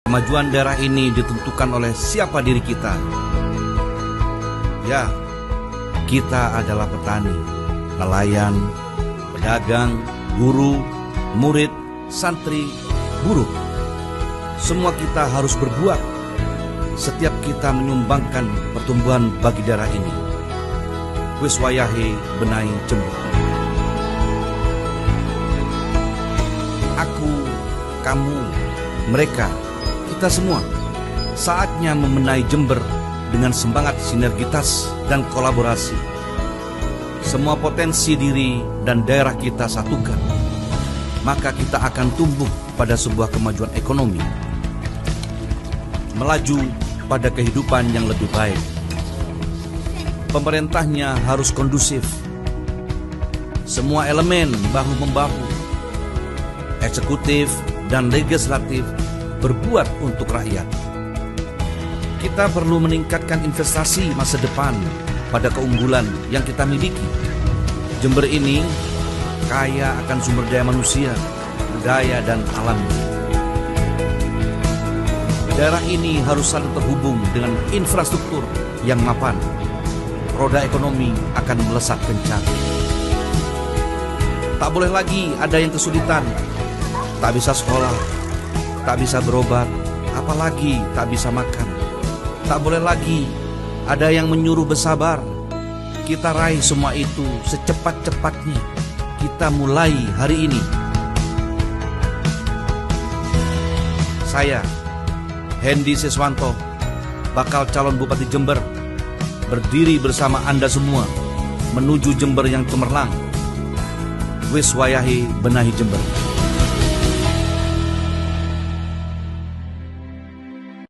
Kemajuan daerah ini ditentukan oleh siapa diri kita. Ya, kita adalah petani, nelayan, pedagang, guru, murid, santri, buruh. Semua kita harus berbuat. Setiap kita menyumbangkan pertumbuhan bagi daerah ini. Wis wayahe benahi Jember. Aku, kamu, mereka, kita semua saatnya membenahi Jember dengan semangat sinergitas dan kolaborasi. Semua potensi diri dan daerah kita satukan, maka kita akan tumbuh pada sebuah kemajuan ekonomi, melaju pada kehidupan yang lebih baik. Pemerintahnya harus kondusif, semua elemen bahu-membahu, eksekutif dan legislatif berbuat untuk rakyat. Kita perlu meningkatkan investasi masa depan pada keunggulan yang kita miliki. Jember ini kaya akan sumber daya manusia, budaya dan alamnya. Daerah ini harus saling terhubung dengan infrastruktur yang mapan. Roda ekonomi akan melesat kencang. Tak boleh lagi ada yang kesulitan, tak bisa sekolah, tak bisa berobat, apalagi tak bisa makan. Tak boleh lagi ada yang menyuruh bersabar. Kita raih semua itu secepat-cepatnya. Kita mulai hari ini. Saya, Hendy Siswanto, bakal calon Bupati Jember, berdiri bersama Anda semua menuju Jember yang cemerlang. Wis wayahe benahi Jember.